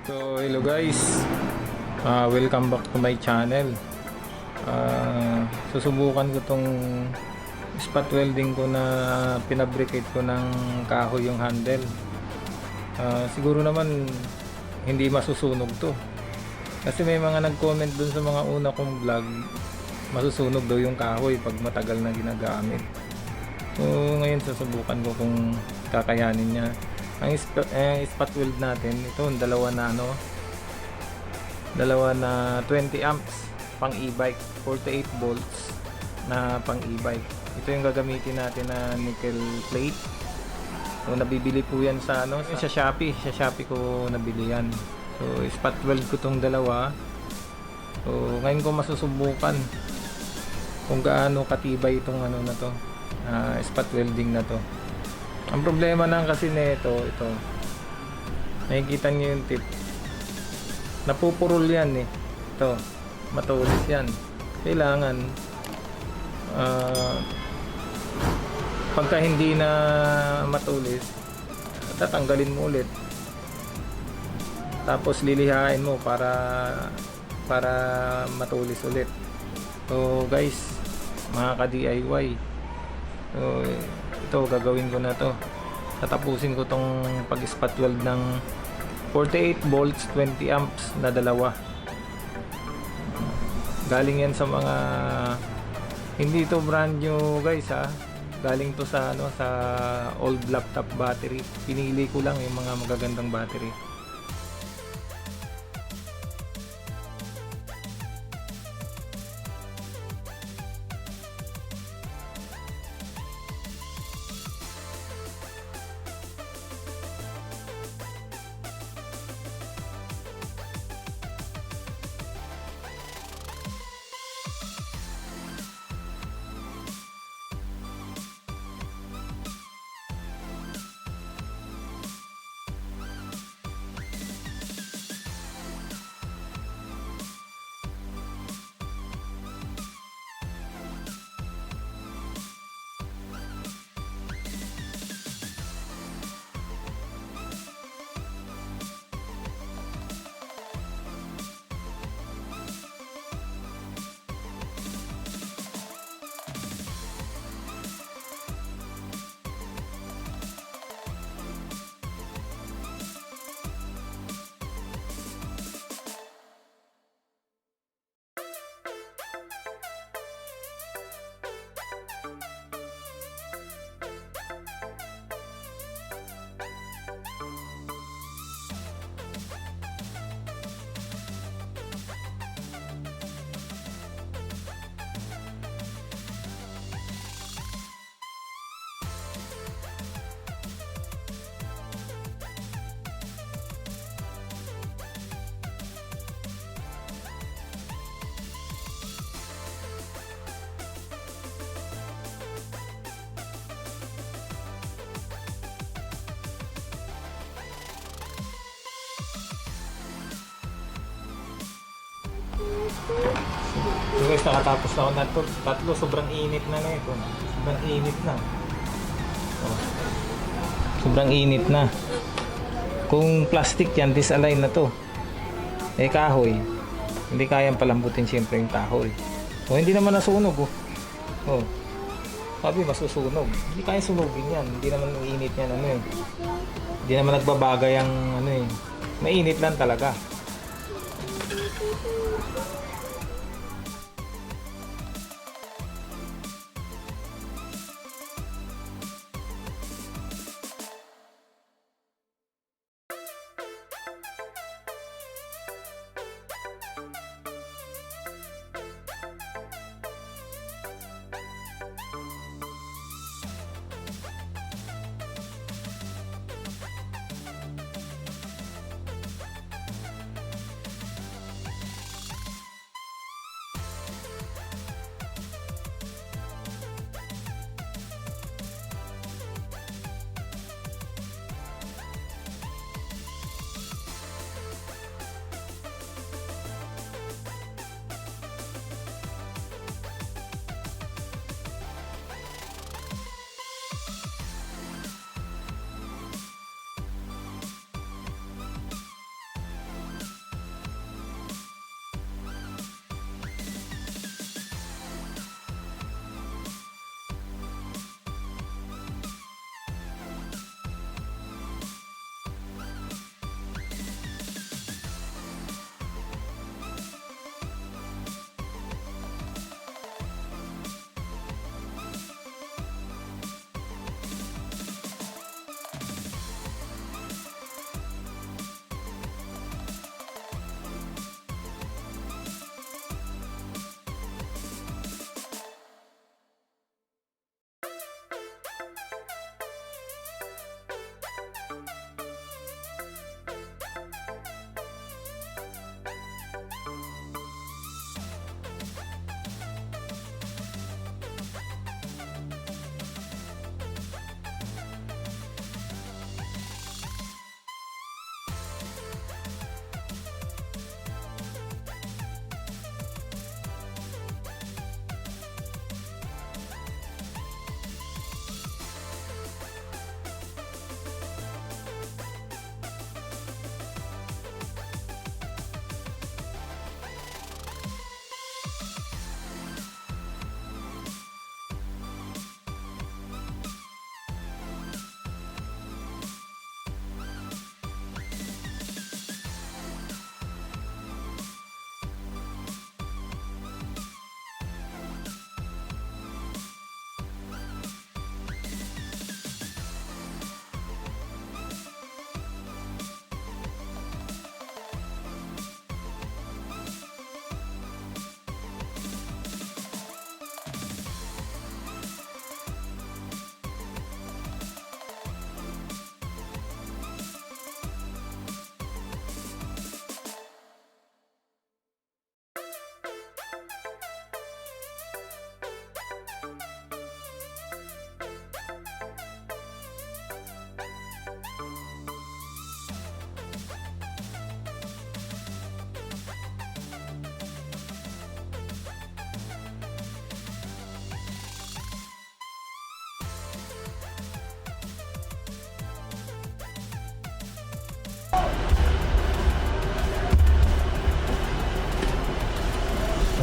So hello guys, welcome back to my channel. Susubukan ko tong spot welding ko na pinabricate ko ng kahoy yung handle. Siguro naman hindi masusunog to, kasi may mga nag-comment dun sa mga una kong vlog, masusunog daw yung kahoy pag matagal na ginagamit. So ngayon susubukan ko kung kakayanin niya. Ang spot weld natin, ito dalawa na 20 amps pang e-bike, 48 volts na pang e-bike. Ito yung gagamitin natin na nickel plate. So nabibili po yan sa Shopee ko nabili yan. So spot weld ko tong dalawa. So ngayon ko masusubukan kung gaano katibay itong na to, spot welding na to. Ang problema lang kasi nito, ito. Nakikita niyo yung tip. Napupurol yan eh. Ito, matulis yan. Kailangan pagka hindi na matulis, tatanggalin mo ulit. Tapos lilihain mo para matulis ulit. So guys, mga ka-DIY. So ito gagawin ko na to, tatapusin ko tong pag-spot weld ng 48 volts 20 amps na dalawa. Galing yan sa mga, hindi to brand new guys galing to sa sa old laptop battery. Pinili ko lang yung mga magagandang battery. So guys, nakatapos na ako na to. Tatlo, sobrang init na ito. Sobrang init na. Oh. Sobrang init na. Kung plastic yan, disalign na to. Kahoy, hindi kayang palambutin siyempre yung kahoy. So hindi naman nasunog oh. Sabi masusunog. Hindi kaya sunugin yan. Hindi naman init yan Hindi naman nagbabagay ang Mainit lang talaga.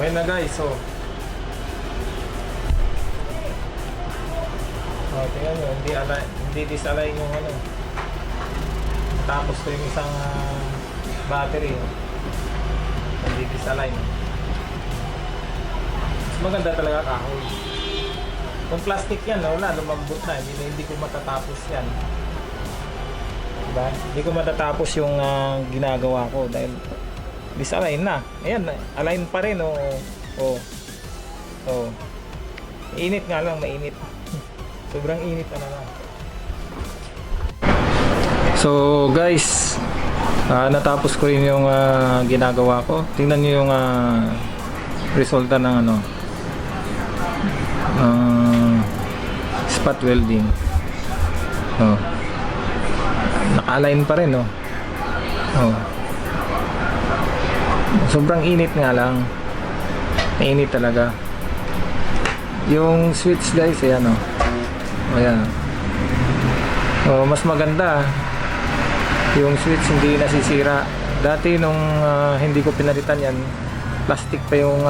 Okay na guys, so. Tingnan nyo, hindi disalign yung ano. Tapos ko yung isang battery. Hindi disalign. Mas maganda talaga kahoy. Kung plastic yan, wala, lumambot na. Hindi ko matatapos yan. Diba? Hindi ko matatapos yung ginagawa ko dahil disalign na. Ayan, align pa rin. Init nga lang, mainit. Sobrang init talaga. So guys, natapos ko rin yung ginagawa ko. Tingnan niyo yung resulta ng ano, spot welding. Naka-align pa rin, no? Sobrang init nga lang. Mainit talaga. Yung switch guys, ayan, oh. Ayan. Mas maganda yung switch, hindi nasisira. Dati nung hindi ko pinalitan yan, plastic pa yung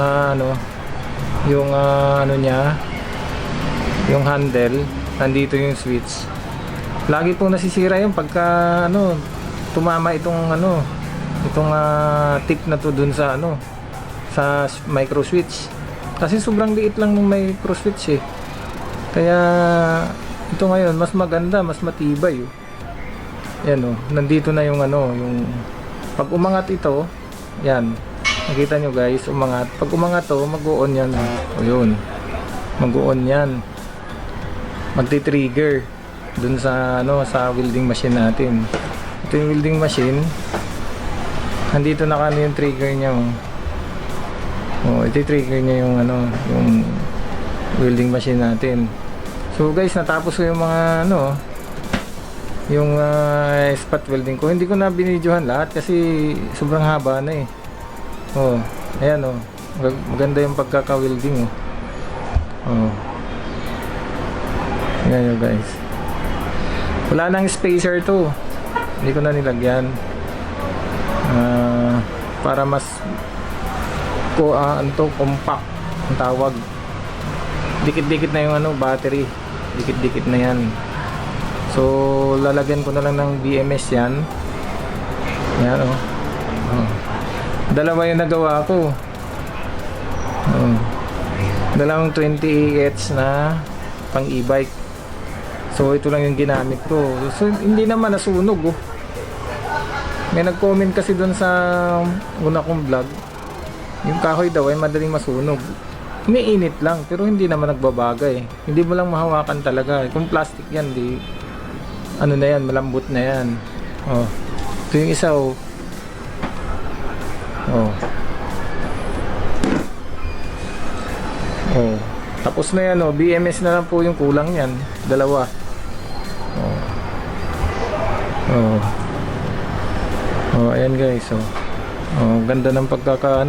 yung ano niya, yung handle. Nandito yung switch. Lagi pong nasisira yung pagka tumama itong itong tip na to dun sa sa micro switch. Kasi sobrang liit lang ng micro switch eh. Kaya ito ngayon mas maganda, mas matibay. Yan nandito na yung yung pag umangat ito, yan. Nakita nyo guys, umangat. Pag umangat to, mag-on yan. Yun. Mag-on yan. Magti-trigger dun sa sa welding machine natin. Ito yung welding machine. Nandito na yung trigger niya. Iti-trigger niya yung yung welding machine natin. So guys, natapos ko yung mga yung spot welding ko. Hindi ko na binidyohan lahat kasi sobrang haba na eh. Ayan maganda yung pagkaka-welding Ayan yun guys. Wala nang spacer to. Hindi ko na nilagyan. Para mas compact ang tawag. Dikit-dikit na yung battery. Dikit-dikit na yan. So lalagyan ko na lang ng BMS yan. Yan dalawa yung nagawa ko. Dalawang 20AH na pang e-bike. So ito lang yung ginamit ko. So hindi naman nasunog May nag-comment kasi doon sa una kong vlog, yung kahoy daw ay madaling masunog. Umiinit lang, pero hindi naman nagbabagay. Hindi mo lang mahawakan talaga. Kung plastic yan, di na yan, malambot na yan. Ito yung isa tapos na yan BMS na lang po yung kulang yan. Dalawa. Ayan guys. Ganda ng pagkaka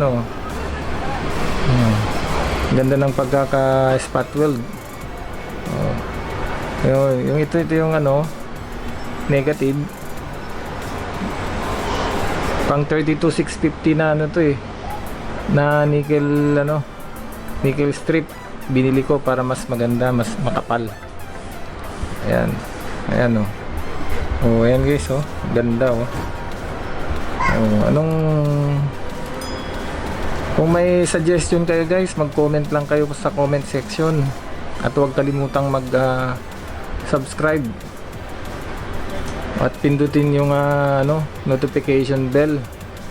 ganda ng pagkaka spot weld. Yung ito yung negative. Pang 32650 na na nickel nickel strip binili ko para mas maganda, mas makapal. Ayan. Ayan ayan guys ganda kung may suggestion kayo guys, mag-comment lang kayo sa comment section at huwag kalimutang mag-subscribe at pindutin yung notification bell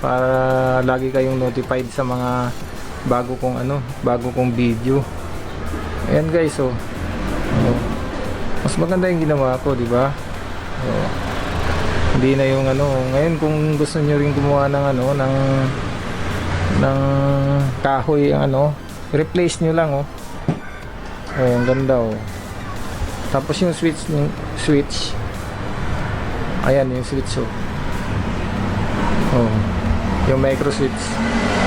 para lagi kayong notified sa mga bago kong video. Ayan guys mas maganda yung ginawa ko, di ba? Hindi na yung ngayon kung gusto niyo rin gumawa ng ng kahoy replace niyo lang ang ganda tapos yung switch ayan yung switch yung micro switch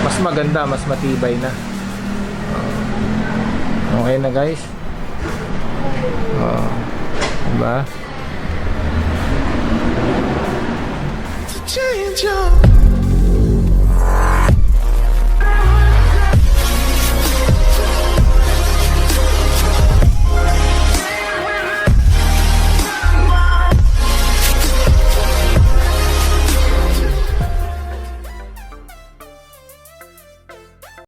mas maganda, mas matibay na. Okay na guys. Diba? Change your